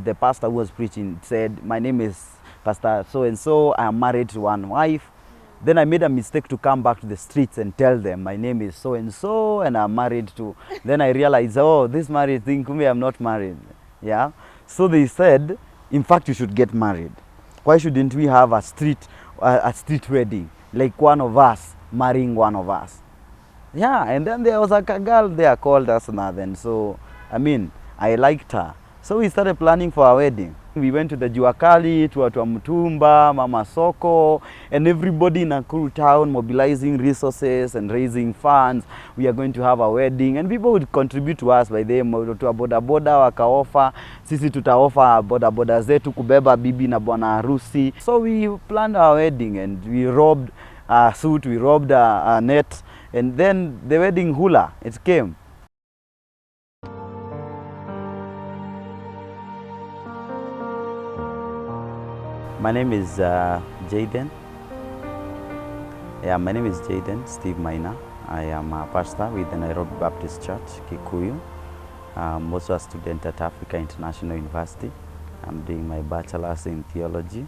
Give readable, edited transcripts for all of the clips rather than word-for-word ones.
the pastor who was preaching said, my name is Pastor so-and-so, I am married to one wife. Then I made a mistake to come back to the streets and tell them, my name is so-and-so and I'm married to. Then I realized, oh, this married thing, kumbe I'm not married. Yeah. So they said, in fact, you should get married. Why shouldn't we have a street wedding? Like one of us marrying one of us. Yeah, and then there was a girl there called Asna then. So, I mean, I liked her. So we started planning for our wedding. We went to the Juakali, to Mutumba, Mama Soko, and everybody in Nakuru town mobilizing resources and raising funds. We are going to have a wedding, and people would contribute to us by them. To boda boda wakaofa, sisi tutaofa boda boda zetu kubeba bibi na bwana harusi. So we planned our wedding, and we robbed a suit, we robbed a net, and then the wedding hula, it came. My name is Jayden. Yeah, my name is Jayden Steve Maina. I am a pastor with the Nairobi Baptist Church, Kikuyu. I'm also a student at Africa International University. I'm doing my bachelor's in theology.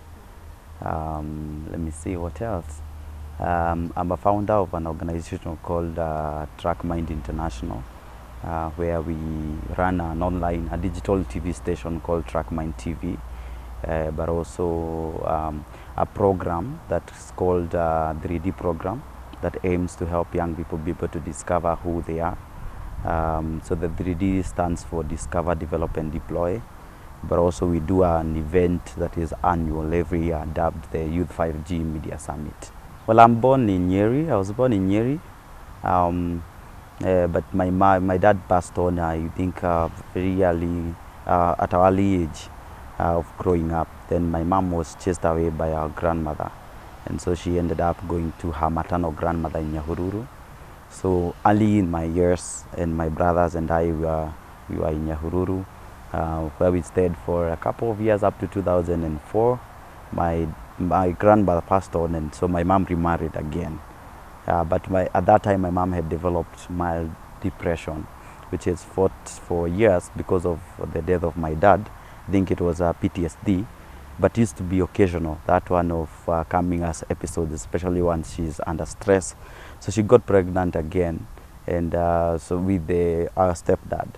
Let me see what else. I'm a founder of an organization called Track Mind International, where we run an online, a digital TV station called Track Mind TV. But also a program that's called 3D program that aims to help young people be able to discover who they are. So the 3D stands for Discover, Develop and Deploy. But also we do an event that is annual every year, dubbed the Youth 5G Media Summit. Well, I'm born in Nyeri. I was born in Nyeri. But my dad passed on, I think, very early, at an early age. Of growing up. Then my mom was chased away by our grandmother, and so she ended up going to her maternal grandmother in Nyahururu. So early in my years, and my brothers and I we were in Nyahururu, where we stayed for a couple of years up to 2004. My grandmother passed on, and so my mom remarried again. But at that time, my mom had developed mild depression, which has fought for years because of the death of my dad. I think it was a PTSD, but used to be occasional, that one of coming as episodes, especially once she's under stress. So she got pregnant again, and so with our stepdad.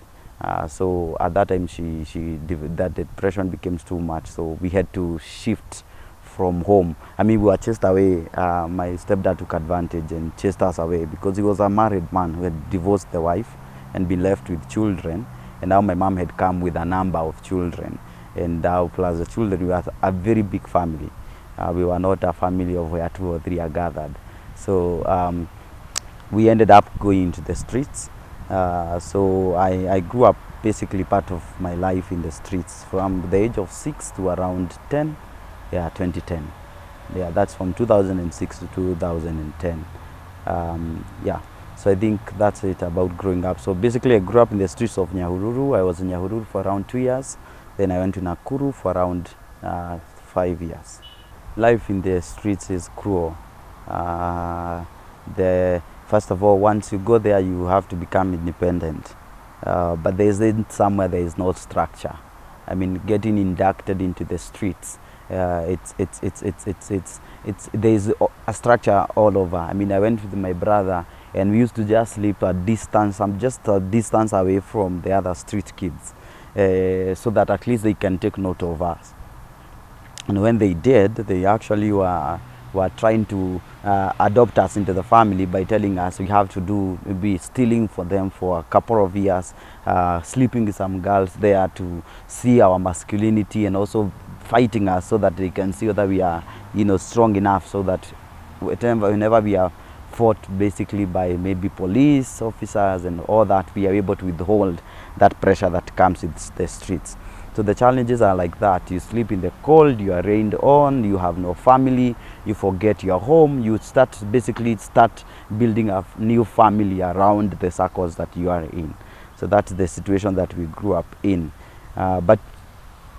So at that time, that depression became too much, so we had to shift from home. I mean, we were chased away. My stepdad took advantage and chased us away because he was a married man who had divorced the wife and been left with children. And now my mom had come with a number of children, and now plus the children, we were a very big family. We were not a family of where 2 or 3 are gathered. So we ended up going into the streets. So I grew up basically part of my life in the streets from the age of 6 to around 10, 2010. Yeah, that's from 2006 to 2010. Yeah. So I think that's it about growing up. So basically I grew up in the streets of Nyahururu. I was in Nyahururu for around 2 years. Then I went to Nakuru for around 5 years. Life in the streets is cruel. First of all, once you go there, you have to become independent. But there isn't somewhere there is no structure. I mean, getting inducted into the streets, there is a structure all over. I mean, I went with my brother, and we used to just sleep a distance. I'm just a distance away from the other street kids, so that at least they can take note of us. And when they did, they actually were trying to adopt us into the family by telling us we have to do maybe stealing for them for a couple of years, sleeping with some girls there to see our masculinity, and also fighting us so that they can see whether we are, strong enough, so that whenever we are fought basically by maybe police officers and all that, we are able to withhold that pressure that comes with the streets. So the challenges are like that. You sleep in the cold, you are rained on, you have no family, you forget your home, you basically start building a new family around the circles that you are in. So that's the situation that we grew up in. But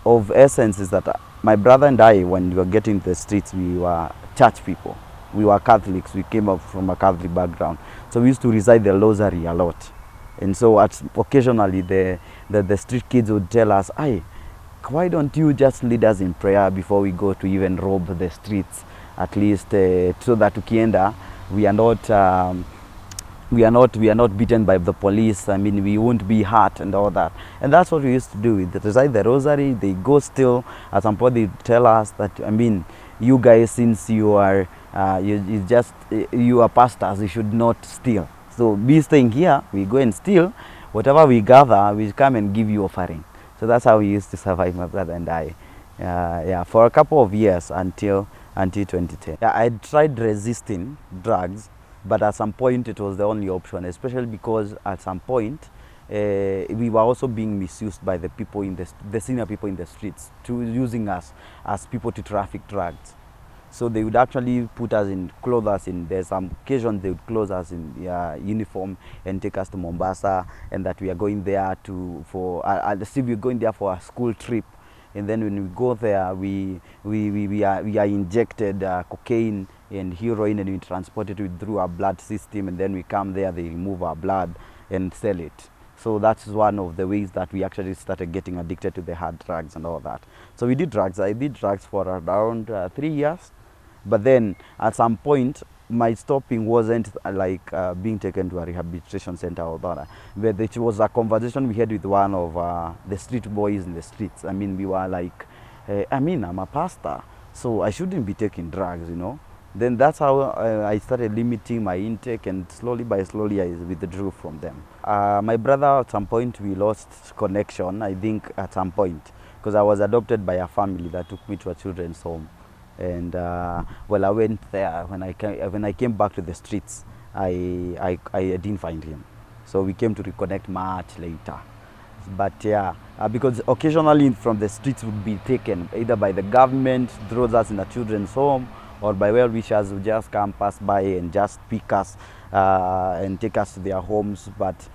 of essence is that my brother and I, when we were getting to the streets, we were church people. We were Catholics. We came up from a Catholic background. So we used to recite the rosary a lot. And so occasionally the street kids would tell us, "Hey, why don't you just lead us in prayer before we go to even rob the streets, at least so that ukienda we are not beaten by the police. I mean, we won't be hurt and all that. And that's what we used to do. We recite the rosary. They go still. At some point, they tell us that, I mean, you guys, since you are you are pastors, you should not steal. So be staying here. We go and steal. Whatever we gather, we come and give you offering. So that's how we used to survive, my brother and I. Yeah, for a couple of years until 2010. Yeah, I tried resisting drugs, but at some point it was the only option, especially because at some point we were also being misused by the people in the senior people in the streets, to using us as people to traffic drugs. So they would actually put us in, clothe us in, there's some occasions they would clothe us in uniform and take us to Mombasa, and that we are going there see we're going there for a school trip. And then when we go there, we are injected cocaine and heroin, and we transport it through our blood system, and then we come there, they remove our blood and sell it. So that's one of the ways that we actually started getting addicted to the hard drugs and all that. So we did drugs. I did drugs for around 3 years. But then at some point, my stopping wasn't like being taken to a rehabilitation center or that. But it was a conversation we had with one of the street boys in the streets. I mean, we were like, I mean, I'm a pastor, so I shouldn't be taking drugs, you know. Then that's how I started limiting my intake, and slowly by slowly I withdrew from them. My brother, at some point, we lost connection, I think, at some point, because I was adopted by a family that took me to a children's home. And well, I went there. When I came back to the streets, I didn't find him. So we came to reconnect much later. But yeah, because occasionally from the streets would be taken either by the government, throws us in a children's home, or by well-wishers who just come pass by and just pick us and take us to their homes. But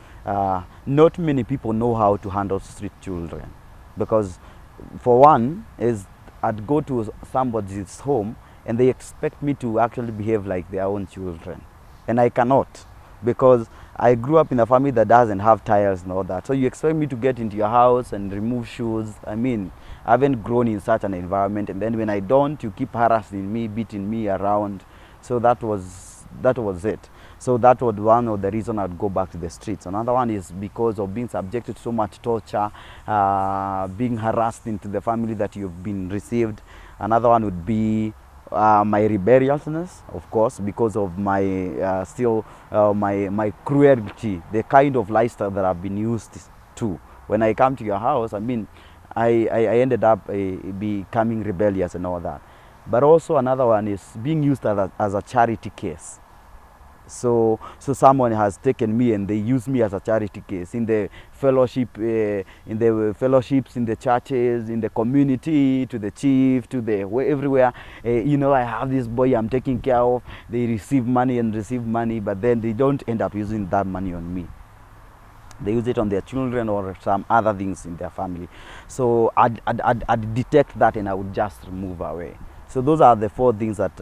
not many people know how to handle street children, because for one is I'd go to somebody's home and they expect me to actually behave like their own children. And I cannot, because I grew up in a family that doesn't have tiles and all that. So you expect me to get into your house and remove shoes. I mean, I haven't grown in such an environment. And then when I don't, you keep harassing me, beating me around. So that was it. So that was one of the reasons I'd go back to the streets. Another one is because of being subjected to so much torture, being harassed into the family that you've been received. Another one would be my rebelliousness, of course, because of my my cruelty, the kind of lifestyle that I've been used to. When I come to your house, I mean, I ended up becoming rebellious and all that. But also another one is being used as a charity case. So someone has taken me and they use me as a charity case in the fellowship, in the fellowships, in the churches, in the community, to the chief, to the everywhere. You know, I have this boy I'm taking care of. They receive money, but then they don't end up using that money on me. They use it on their children or some other things in their family. So I'd detect that and I would just move away. So those are the 4 things that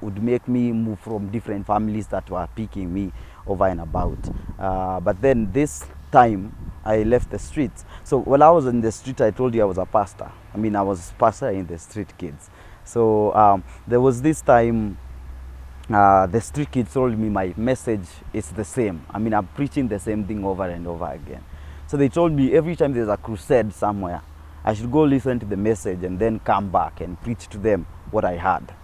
would make me move from different families that were picking me over and about. But then this time I left the streets. So while I was in the street, I told you I was a pastor. I mean, I was pastor in the street kids. So there was this time the street kids told me my message is the same. I mean, I'm preaching the same thing over and over again. So they told me every time there's a crusade somewhere, I should go listen to the message and then come back and preach to them what I had.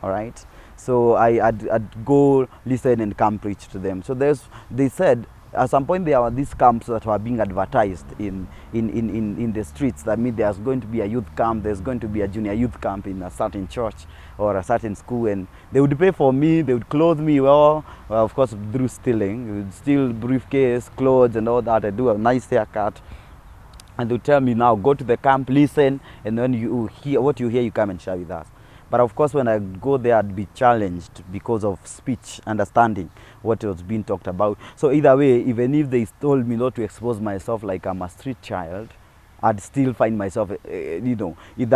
All right. So I'd go listen and come preach to them. So they said at some point there were these camps that were being advertised in the streets. That means there's going to be a youth camp, there's going to be a junior youth camp in a certain church or a certain school, and they would pay for me, they would clothe me well, of course through stealing. They would steal briefcase, clothes and all that. I do a nice haircut. And they would tell me, now go to the camp, listen, and when you hear what you hear, you come and share with us. But of course, when I go there, I'd be challenged because of speech, understanding what was being talked about. So either way, even if they told me not to expose myself like I'm a street child, I'd still find myself, you know, in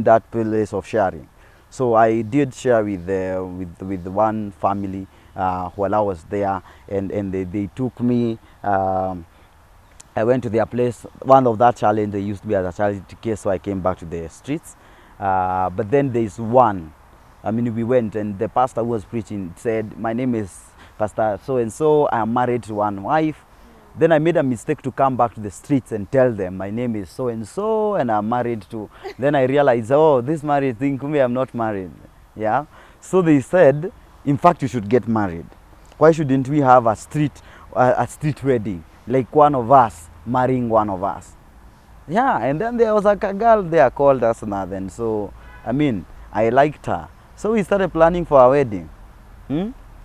that place of sharing. So I did share with one family while I was there, and they took me. I went to their place. One of that challenge, they used me as a charity case, so I came back to the streets. But then there's one. I mean, we went, and the pastor who was preaching said, "My name is Pastor so and so. I am married to one wife." Then I made a mistake to come back to the streets and tell them, "My name is so and so, and I'm married to." Then I realized, oh, this marriage thing, kumbe I'm not married. Yeah. So they said, in fact, you should get married. Why shouldn't we have a street wedding, like one of us marrying one of us? Yeah. And then there was a girl there called us Nathan. So I mean, I liked her. So we started planning for our wedding.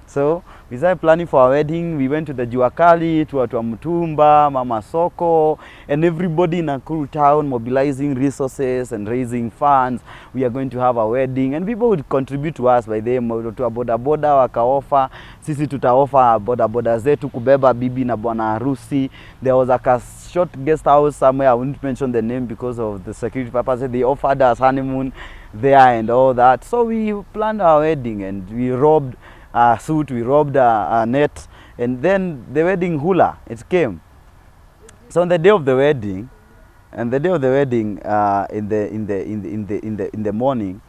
So we started planning for our wedding. We went to the Juakali, to Mutumba, Mama Soko, and everybody in Nakuru town mobilizing resources and raising funds. We are going to have a wedding, and people would contribute to us by them to a boda boda wakaofa. Sisi tutaofa boda boda zetu kubeba bibi na bwana harusi. There was a short guest house somewhere. I won't mention the name because of the security purposes. They offered us honeymoon there and all that. So we planned our wedding, and we robbed a suit, we robbed a net, and then the wedding hula, it came. So on the day of the wedding, in the morning,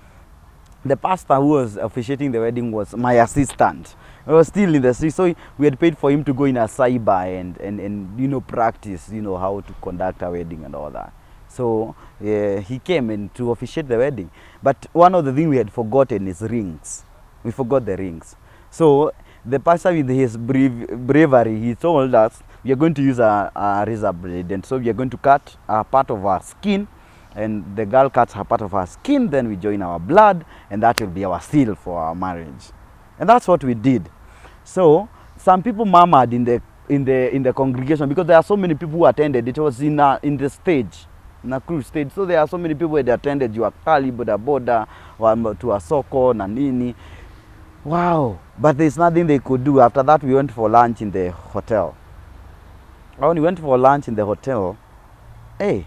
the pastor who was officiating the wedding was my assistant. I was still in the street, so we had paid for him to go in a cyber and practice, how to conduct a wedding and all that. So he came in to officiate the wedding. But one of the things we had forgotten is rings. We forgot the rings. So the pastor, with his bravery, he told us we are going to use a razor blade, and so we are going to cut a part of our skin, and the girl cuts her part of her skin, then we join our blood, and that will be our seal for our marriage. And that's what we did. So some people murmured in the congregation because there are so many people who attended. It was in the stage, in a cruise stage. So there are so many people who had attended. You are Kali, Boda Boda, to a Soko, Nanini. Wow, but there's nothing they could do. After that, we went for lunch in the hotel. When we went for lunch in the hotel, hey,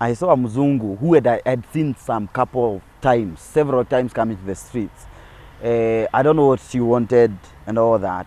I saw a Mzungu who had seen several times coming to the streets. I don't know what she wanted and all that.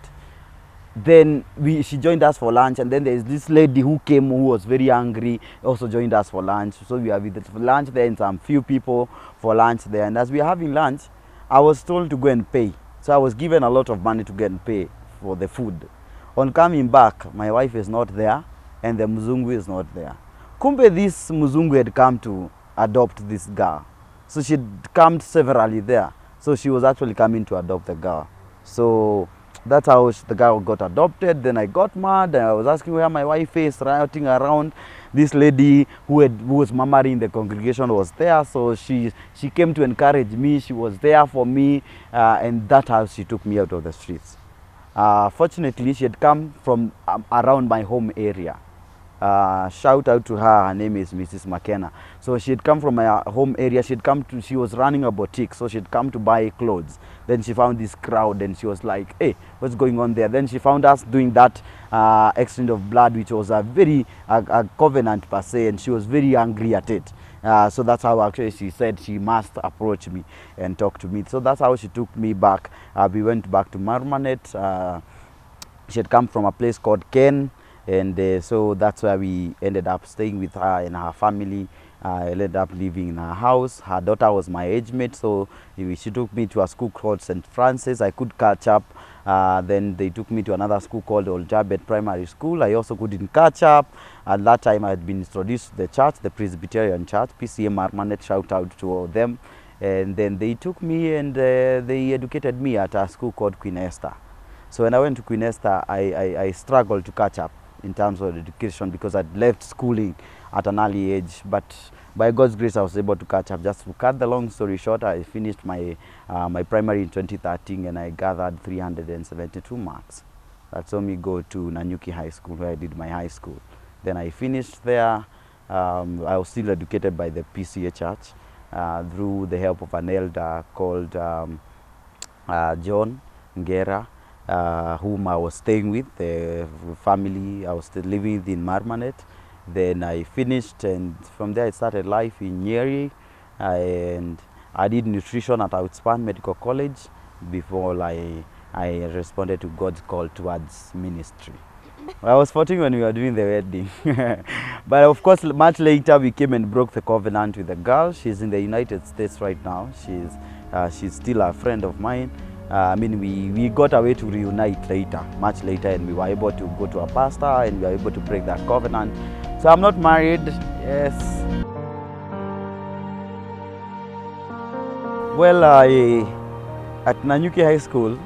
Then she joined us for lunch, and then there's this lady who came who was very angry, also joined us for lunch. So we are with lunch there and some few people for lunch there. And as we are having lunch, I was told to go and pay. So I was given a lot of money to go and pay for the food. On coming back, my wife is not there, and the Mzungu is not there. Kumbe this Mzungu had come to adopt this girl. So she'd come severally there. So she was actually coming to adopt the girl. So that's how the girl got adopted. Then I got mad, and I was asking where my wife is, rioting around. This lady who was murmuring in the congregation was there, so she came to encourage me. She was there for me, and that's how she took me out of the streets. Fortunately, she had come from around my home area. Shout out to her. Her name is Mrs. McKenna. So she had come from my home area. She was running a boutique, so she'd come to buy clothes. Then she found this crowd, and she was like, "Hey, what's going on there?" Then she found us doing that exchange of blood, which was a covenant per se, and she was very angry at it. So that's how actually she said she must approach me and talk to me. So that's how she took me back. We went back to Marmanet. She had come from a place called Ken. And so that's where we ended up staying with her and her family. I ended up living in her house. Her daughter was my age mate, so she took me to a school called St. Francis. I could catch up. Then they took me to another school called Old Jabet Primary School. I also couldn't catch up. At that time, I had been introduced to the church, the Presbyterian Church, PCM Marmanet, shout out to all them. And then they took me and they educated me at a school called Queen Esther. So when I went to Queen Esther, I struggled to catch up in terms of education because I'd left schooling at an early age, but by God's grace I was able to catch up. Just to cut the long story short, I finished my primary in 2013 and I gathered 372 marks. That saw me go to Nanyuki High School, where I did my high school. Then I finished there. I was still educated by the PCA Church through the help of an elder called John Ngera, whom I was staying with, the family I was still living with in Marmanet. Then I finished, and from there I started life in Nyeri, and I did nutrition at Outspan Medical College before I responded to God's call towards ministry. I was 14 when we were doing the wedding. But of course, much later we came and broke the covenant with the girl. She's in the United States right now. She's still a friend of mine. I mean, we got a way to reunite later, much later, and we were able to go to a pastor and we were able to break that covenant. So I'm not married, yes. Well, at Nanyuki High School,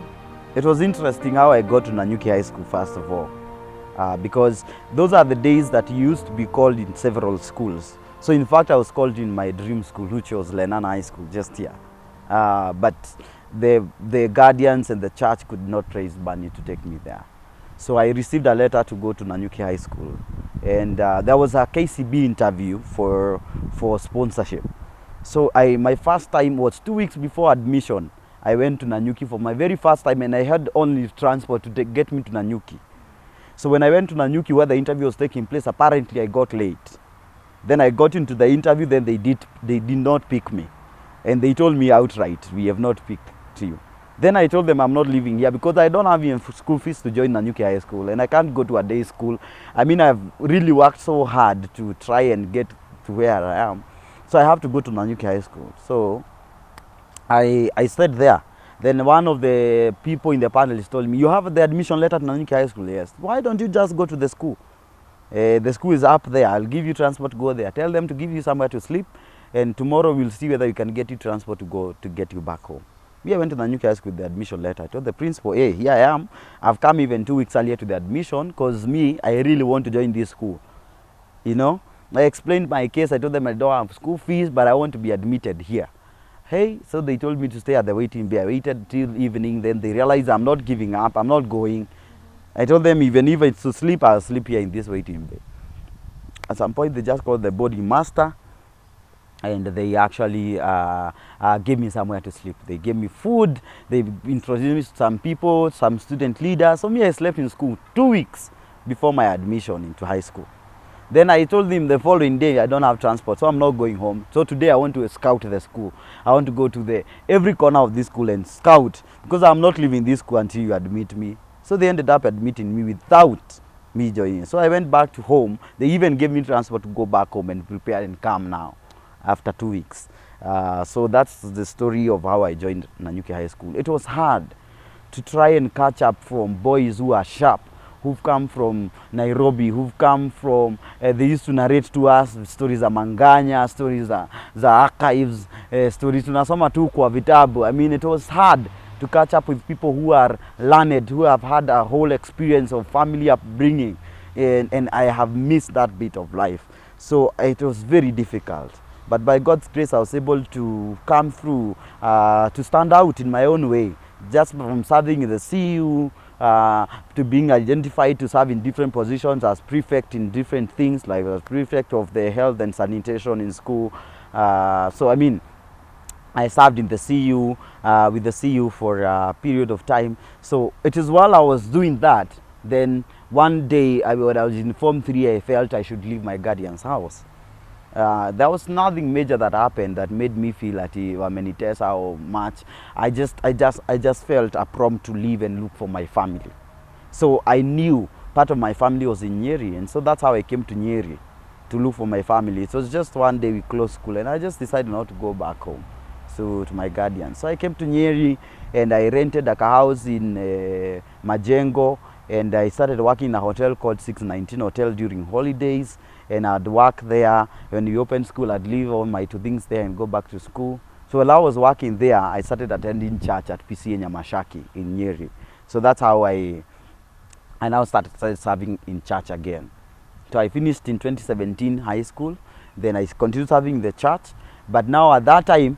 it was interesting how I got to Nanyuki High School, first of all. Because those are the days that used to be called in several schools. So in fact, I was called in my dream school, which was Lenana High School, just here. But the guardians and the church could not raise money to take me there. So I received a letter to go to Nanyuki High School. And there was a KCB interview for sponsorship. So my first time was 2 weeks before admission. I went to Nanyuki for my very first time, and I had only transport to get me to Nanyuki. So when I went to Nanyuki where the interview was taking place, apparently I got late. Then I got into the interview, then they did not pick me. And they told me outright, we have not picked you. Then I told them I'm not living here because I don't have even school fees to join Nanyuki High School, and I can't go to a day school. I mean, I've really worked so hard to try and get to where I am. So I have to go to Nanyuki High School. So I stayed there. Then one of the people in the panel told me, you have the admission letter to Nanyuki High School? Yes. Why don't you just go to the school? The school is up there. I'll give you transport, go there. Tell them to give you somewhere to sleep, and tomorrow we'll see whether we can get you transport to get you back home. I went to Nanyuki High School with the admission letter. I told the principal, hey, here I am. I've come even 2 weeks earlier to the admission because I really want to join this school. You know, I explained my case. I told them I don't have school fees, but I want to be admitted here. Hey, so they told me to stay at the waiting bay. I waited till evening. Then they realized I'm not giving up. I'm not going. I told them even if it's to sleep, I'll sleep here in this waiting bay. At some point, they just called the boarding master, and they actually gave me somewhere to sleep. They gave me food. They introduced me to some people, some student leaders. So me, I slept in school 2 weeks before my admission into high school. Then I told them the following day I don't have transport, so I'm not going home. So today I want to scout the school. I want to go to every corner of this school and scout, because I'm not leaving this school until you admit me. So they ended up admitting me without me joining. So I went back to home. They even gave me transport to go back home and prepare and come now after 2 weeks. So that's the story of how I joined Nanyuki High School. It was hard to try and catch up from boys who are sharp, who've come from Nairobi, who've come from, they used to narrate to us stories za Manganya, stories za archives, stories tunasoma tu kwa vitabu. I mean, it was hard to catch up with people who are learned, who have had a whole experience of family upbringing, and I have missed that bit of life. So it was very difficult. But by God's grace, I was able to come through, to stand out in my own way, just from serving in the CU, to being identified to serve in different positions as prefect in different things, like as prefect of the health and sanitation in school. So I mean, I served in the CU, with the CU for a period of time. So it is while I was doing that, then one day when I was in Form 3, I felt I should leave my guardian's house. There was nothing major that happened that made me feel that wamenitesa or much. I just felt a prompt to leave and look for my family. So I knew part of my family was in Nyeri, and so that's how I came to Nyeri to look for my family. It was just one day we closed school, and I just decided not to go back home, so to my guardian. So I came to Nyeri, and I rented a house in Majengo, and I started working in a hotel called 619 Hotel during holidays. And I'd work there. When we opened school, I'd leave all my 2 things there and go back to school. So while I was working there, I started attending church at PCA Nyamashaki in Nyeri. So that's how I now started serving in church again. So I finished in 2017 high school. Then I continued serving in the church. But now at that time,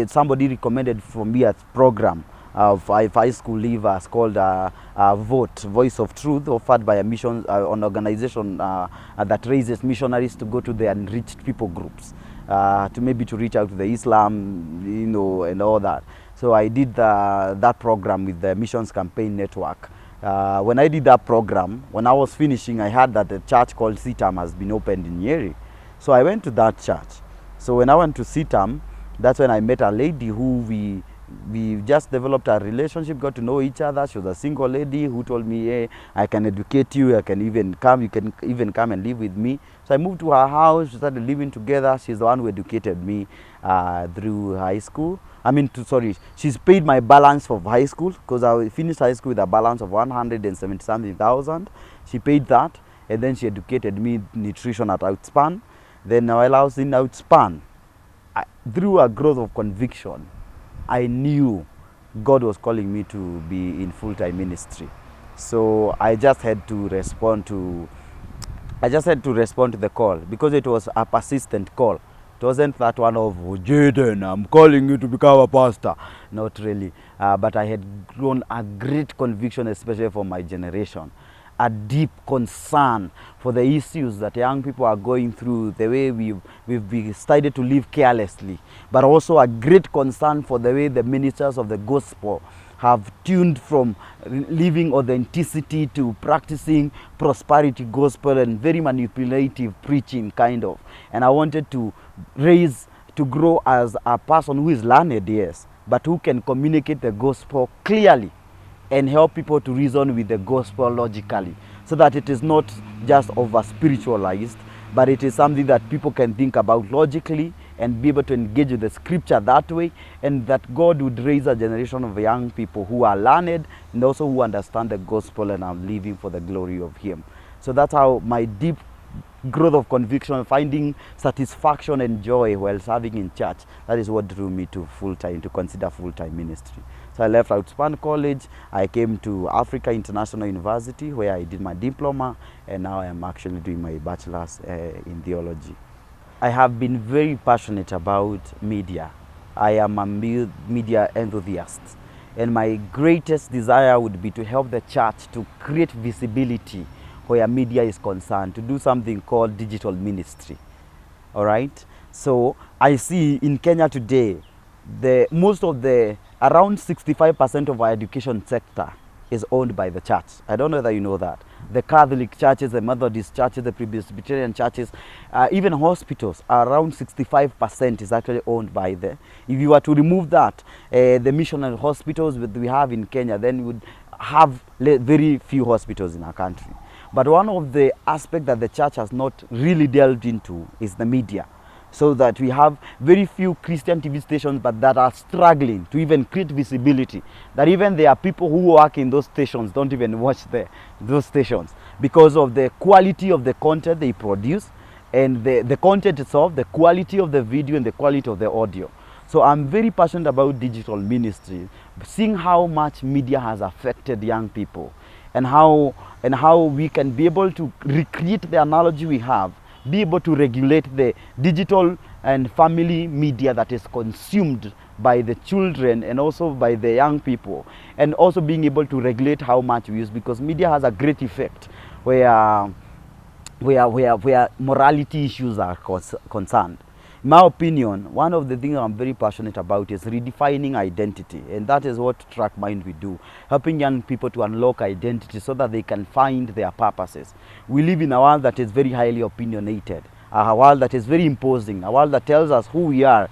somebody recommended for me a program of high school leavers called VOTE, Voice of Truth, offered by an organization that raises missionaries to go to the unreached people groups, to reach out to the Islam, and all that. So I did that program with the Missions Campaign Network. When I did that program, when I was finishing, I heard that the church called CITAM has been opened in Nyeri. So I went to that church. So when I went to CITAM, that's when I met a lady who we just developed a relationship, got to know each other. She was a single lady who told me, hey, I can educate you, you can even come and live with me. So I moved to her house, we started living together. She's the one who educated me through high school. She's paid my balance for high school, because I finished high school with a balance of 170 something thousand. She paid that, and then she educated me nutrition at Outspan. Then while I was in Outspan, through a growth of conviction, I knew God was calling me to be in full-time ministry. So I just had to respond to the call, because it was a persistent call. It wasn't that one of, Jayden, I'm calling you to become a pastor. Not really. But I had grown a great conviction, especially for my generation. A deep concern for the issues that young people are going through, the way we've decided to live carelessly, but also a great concern for the way the ministers of the gospel have tuned from living authenticity to practicing prosperity gospel and very manipulative preaching, kind of. And I wanted to grow as a person who is learned, yes, but who can communicate the gospel clearly and help people to reason with the gospel logically, so that it is not just over spiritualized, but it is something that people can think about logically and be able to engage with the scripture that way, and that God would raise a generation of young people who are learned and also who understand the gospel and are living for the glory of Him. So that's how my deep growth of conviction, finding satisfaction and joy while serving in church, that is what drew me to consider full-time ministry. So I left Outspan College, I came to Africa International University, where I did my diploma, and now I am actually doing my bachelor's in theology. I have been very passionate about media. I am a media enthusiast, and my greatest desire would be to help the church to create visibility where media is concerned, to do something called digital ministry. All right? So I see in Kenya today, around 65% of our education sector is owned by the church. I don't know whether you know that. The Catholic churches, the Methodist churches, the Presbyterian churches, even hospitals, around 65% is actually owned by if you were to remove that, the missionary hospitals that we have in Kenya, then we would have very few hospitals in our country. But one of the aspects that the church has not really delved into is the media. So that we have very few Christian TV stations, but that are struggling to even create visibility. That even there are people who work in those stations don't even watch those stations because of the quality of the content they produce, and the content itself, the quality of the video and the quality of the audio. So I'm very passionate about digital ministry, seeing how much media has affected young people, and how we can be able to recreate the analogy we have, be able to regulate the digital and family media that is consumed by the children and also by the young people, and also being able to regulate how much we use, because media has a great effect where morality issues are concerned. In my opinion, one of the things I'm very passionate about is redefining identity, and that is what Track Mind we do, helping young people to unlock identity so that they can find their purposes. We live in a world that is very highly opinionated, a world that is very imposing, a world that tells us who we are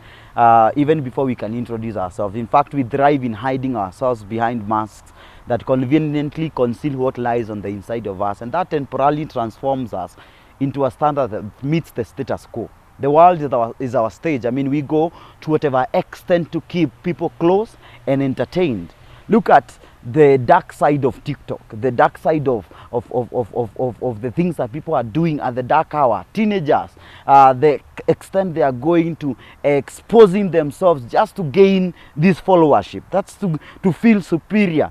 even before we can introduce ourselves. In fact, we thrive in hiding ourselves behind masks that conveniently conceal what lies on the inside of us, and that temporarily transforms us into a standard that meets the status quo. The world is our stage. I mean, we go to whatever extent to keep people close and entertained. Look at the dark side of TikTok, the dark side of the things that people are doing at the dark hour. Teenagers, the extent they are going to exposing themselves just to gain this followership. That's to feel superior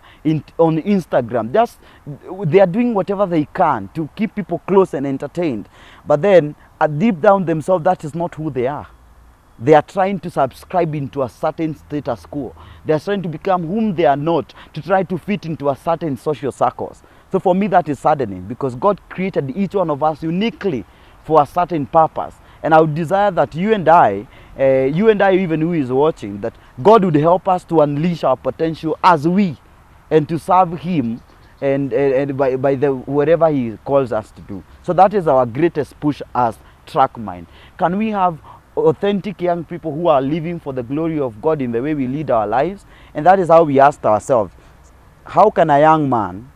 on Instagram. They are doing whatever they can to keep people close and entertained. But then, deep down themselves, that is not who they are. They are trying to subscribe into a certain status quo. They are trying to become whom they are not, to try to fit into a certain social circles. So for me, that is saddening, because God created each one of us uniquely for a certain purpose. And I would desire that you and I, even who is watching, that God would help us to unleash our potential as we, and to serve Him and by whatever He calls us to do. So that is our greatest push as Track Mind. Can we have authentic young people who are living for the glory of God in the way we lead our lives. And that is how we asked ourselves, how can a young man,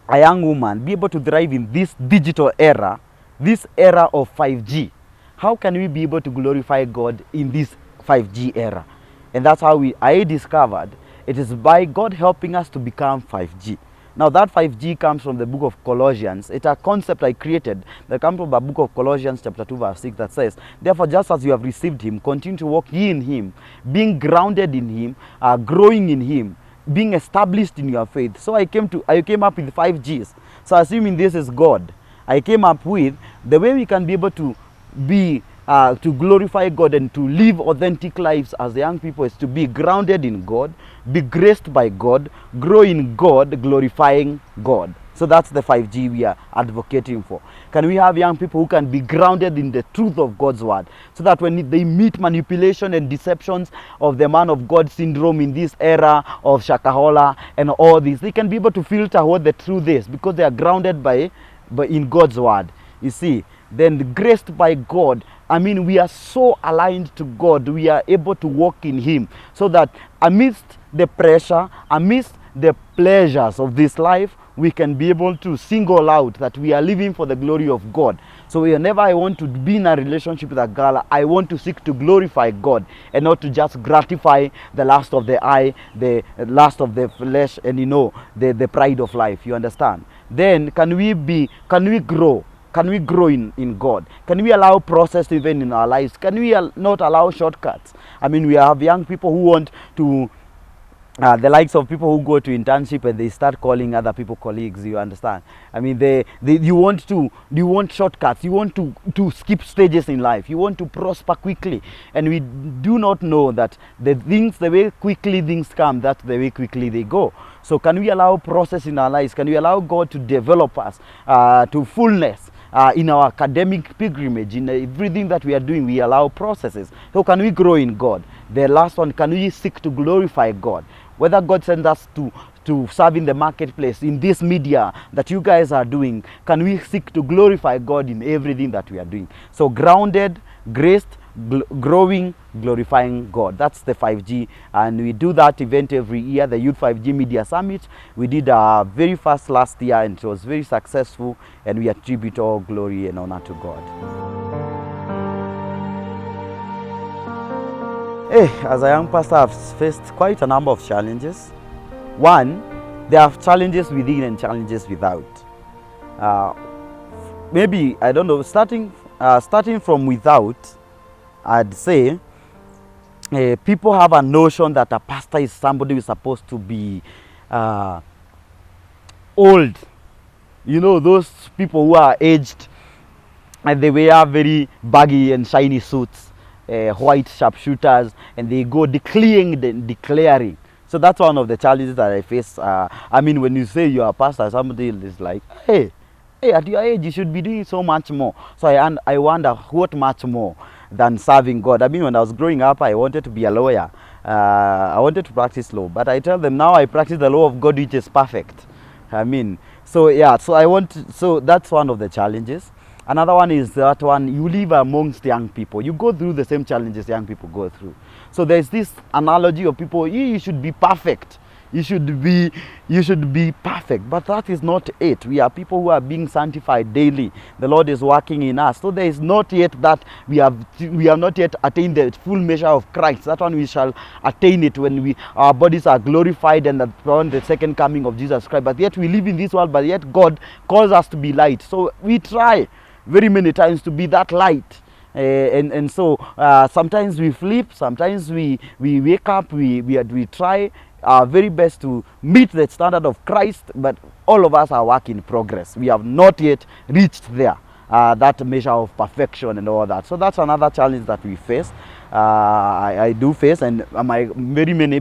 a young woman be able to thrive in this digital era, this era of 5G? How can we be able to glorify God in this 5G era? And that's how I discovered it is by God helping us to become 5G. Now that 5G comes from the book of Colossians. It's a concept I created that comes from the book of Colossians chapter 2 verse 6 that says, therefore just as you have received him, continue to walk ye in him, being grounded in him, growing in him, being established in your faith. So I came up with 5Gs. So assuming this is God, I came up with the way we can be able to be to glorify God and to live authentic lives as young people is to be grounded in God, be graced by God, grow in God, glorifying God. So that's the 5G we are advocating for. Can we have young people who can be grounded in the truth of God's word, so that when they meet manipulation and deceptions of the man of God syndrome in this era of Shakahola and all this, they can be able to filter what the truth is because they are grounded by in God's word. You see, then graced by God, I mean, we are so aligned to God, we are able to walk in him, so that amidst the pressure, amidst the pleasures of this life, we can be able to single out that we are living for the glory of God. So whenever I want to be in a relationship with a girl, I want to seek to glorify God and not to just gratify the lust of the eye, the lust of the flesh, and the pride of life. You understand? Then can we grow? Can we grow in God? Can we allow process even in our lives? Can we not allow shortcuts? I mean, we have young people who want to, the likes of people who go to internship and they start calling other people colleagues. You understand? I mean, you want shortcuts. You want to skip stages in life. You want to prosper quickly, and we do not know that the way quickly things come, that's the way quickly they go. So can we allow process in our lives? Can we allow God to develop us to fullness? In our academic pilgrimage, in everything that we are doing, we allow processes. So can we grow in God? The last one, can we seek to glorify God? Whether God sends us to serve in the marketplace, in this media that you guys are doing, can we seek to glorify God in everything that we are doing? So grounded, graced, growing, glorifying God. That's the 5G, and we do that event every year, the Youth 5G Media Summit. We did our very first last year, and it was very successful, and we attribute all glory and honor to God. As a young pastor, I've faced quite a number of challenges. One, there are challenges within and challenges without. Maybe, I don't know, starting from without, I'd say people have a notion that a pastor is somebody who is supposed to be old. You know, those people who are aged and they wear very baggy and shiny suits, white sharpshooters, and they go declaring. So that's one of the challenges that I face. I mean, when you say you're a pastor, somebody is like, hey, at your age, you should be doing so much more. So I wonder what much more than serving God. I mean, when I was growing up, I wanted to be a lawyer. I wanted to practice law, but I tell them now I practice the law of God, which is perfect. I mean, so yeah, so that's one of the challenges. Another one is that one, you live amongst young people. You go through the same challenges young people go through. So there's this analogy of people, you should be perfect. You should be perfect, but that is not it. We are people who are being sanctified daily. The Lord is working in us. So there is not yet that we have not yet attained the full measure of Christ. That one we shall attain it when our bodies are glorified and upon the second coming of Jesus Christ. But yet we live in this world, but yet God calls us to be light. So we try very many times to be that light. And so sometimes we flip, sometimes we wake up, we try our very best to meet the standard of Christ, but all of us are work in progress. We have not yet reached there, that measure of perfection and all that. So that's another challenge that we face. I do face, and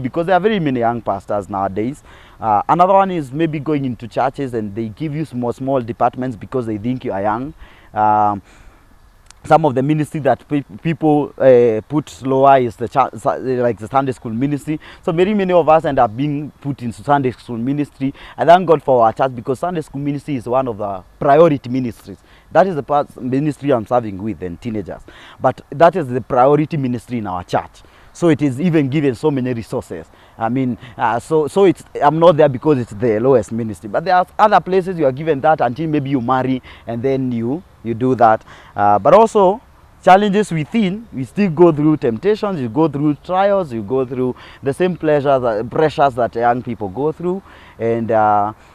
because there are very many young pastors nowadays. Another one is maybe going into churches and they give you small departments because they think you are young. Some of the ministry that people put lower is like the Sunday school ministry. So many of us end up being put into Sunday school ministry. I thank God for our church, because Sunday school ministry is one of the priority ministries. That is the part ministry I'm serving with, and teenagers. But that is the priority ministry in our church. So it is even given so many resources. I mean, so it's, I'm not there because it's the lowest ministry. But there are other places you are given that until maybe you marry and then you do that. But also, challenges within, we still go through temptations, you go through trials, you go through the same pressures that young people go through. And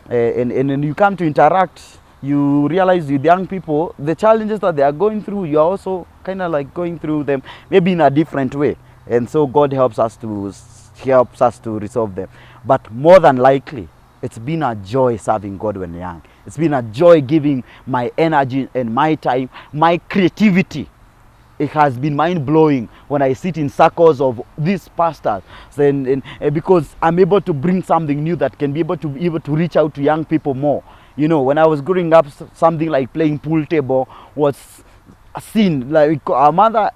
when you come to interact, you realize with young people, the challenges that they are going through, you are also kind of like going through them, maybe in a different way. And so God helps us to resolve them. But more than likely, it's been a joy serving God when young. It's been a joy giving my energy and my time, my creativity. It has been mind-blowing when I sit in circles of these pastors, and because I'm able to bring something new that can be able to reach out to young people more. You know, when I was growing up, something like playing pool table was a sin. Like our mother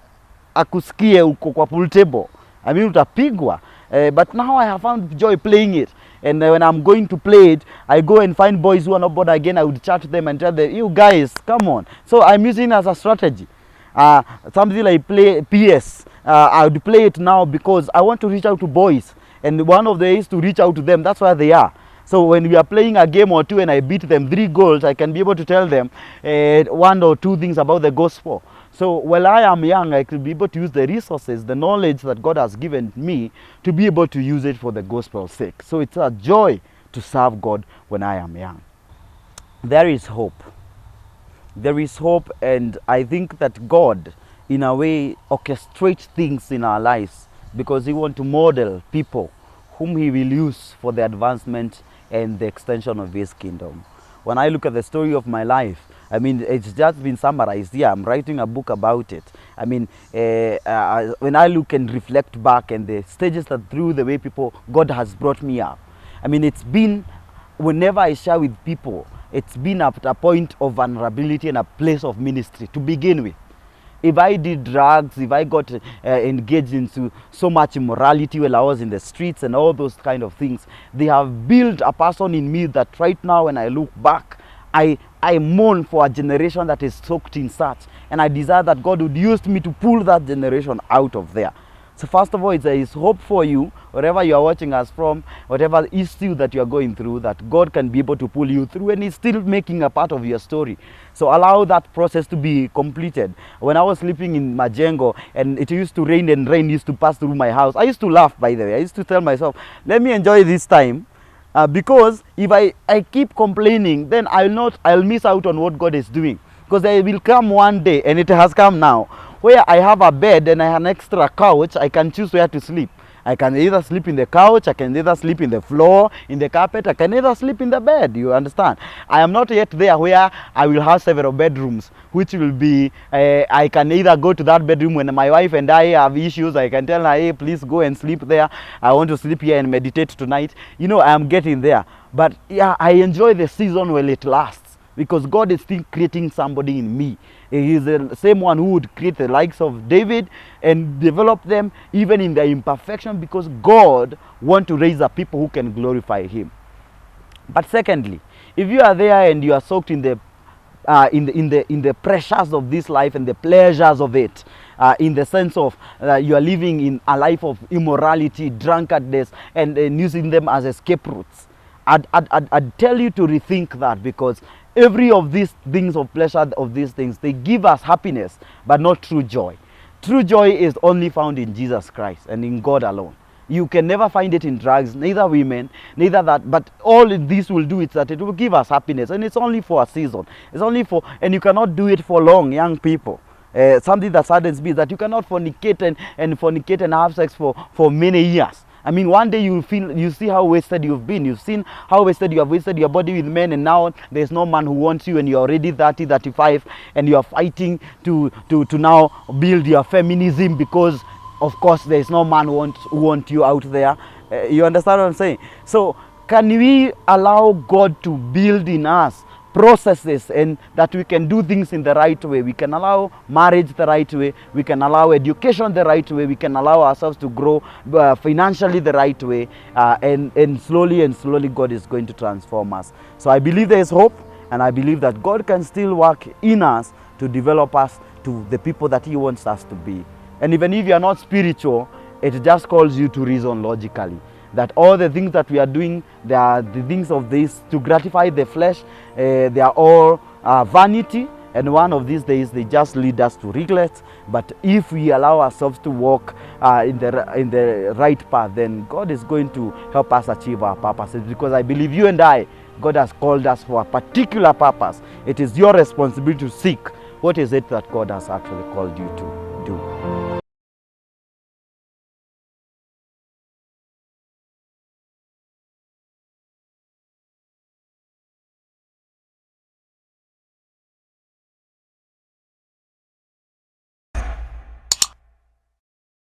akusikie uko kwa pool table, I mean utapigwa. But now I have found joy playing it. And when I'm going to play it, I go and find boys who are not bored again. I would chat to them and tell them, you guys, come on. So I'm using it as a strategy. Something like play PS, I would play it now because I want to reach out to boys. And one of the ways to reach out to them, that's where they are. So when we are playing a game or two and I beat them 3 goals, I can be able to tell them 1 or 2 things about the gospel. So while I am young, I could be able to use the resources, the knowledge that God has given me to be able to use it for the gospel's sake. So it's a joy to serve God when I am young. There is hope. There is hope, and I think that God, in a way, orchestrates things in our lives because He wants to model people whom He will use for the advancement and the extension of His kingdom. When I look at the story of my life, I mean, it's just been summarized here. I'm writing a book about it. I mean, when I look and reflect back and the stages that through the way God has brought me up, I mean, it's been, whenever I share with people, it's been at a point of vulnerability and a place of ministry to begin with. If I did drugs, if I got engaged into so much immorality while I was in the streets and all those kind of things, they have built a person in me that right now when I look back, I mourn for a generation that is soaked in such. And I desire that God would use me to pull that generation out of there. So first of all, there is hope for you, wherever you are watching us from, whatever issue that you are going through, that God can be able to pull you through, and He's still making a part of your story. So allow that process to be completed. When I was sleeping in Majengo, and it used to rain and rain used to pass through my house, I used to laugh, by the way. I used to tell myself, let me enjoy this time, because if I keep complaining, then I'll miss out on what God is doing. Because there will come one day, and it has come now, where I have a bed and I have an extra couch, I can choose where to sleep. I can either sleep in the couch, I can either sleep in the floor, in the carpet, I can either sleep in the bed, you understand? I am not yet there where I will have several bedrooms, which will be, I can either go to that bedroom when my wife and I have issues, I can tell her, hey, please go and sleep there. I want to sleep here and meditate tonight. You know, I am getting there. But yeah, I enjoy the season while it lasts, because God is still creating somebody in me. He is the same one who would create the likes of David and develop them even in their imperfection, because God wants to raise up people who can glorify Him. But secondly, if you are there and you are soaked in the pressures of this life and the pleasures of it, in the sense of you are living in a life of immorality, drunkenness, and using them as escape routes, I'd tell you to rethink that, because every of these things of pleasure, of these things, they give us happiness, but not true joy. True joy is only found in Jesus Christ and in God alone. You can never find it in drugs, neither women, neither that. But all this will do is that it will give us happiness, and it's only for a season. It's only for, and you cannot do it for long, young people. Something that saddens me is that you cannot fornicate and have sex for many years. I mean, one day you see how wasted you've been. You've seen how wasted you have wasted your body with men, and now there's no man who wants you, and you're already 30, 35, and you're fighting to now build your feminism, because, of course, there's no man who wants you out there. You understand what I'm saying? So, can we allow God to build in us processes, and that we can do things in the right way? We can allow marriage the right way, we can allow education the right way, we can allow ourselves to grow financially the right way, and slowly God is going to transform us. So I believe there is hope, And I believe that God can still work in us to develop us to the people that He wants us to be. And even if you are not spiritual, it just calls you to reason logically. That all the things that we are doing, they are the things of this to gratify the flesh. They are all vanity. And one of these days, they just lead us to regret. But if we allow ourselves to walk in the right path, then God is going to help us achieve our purposes. Because I believe you and I, God has called us for a particular purpose. It is your responsibility to seek what is it that God has actually called you to do.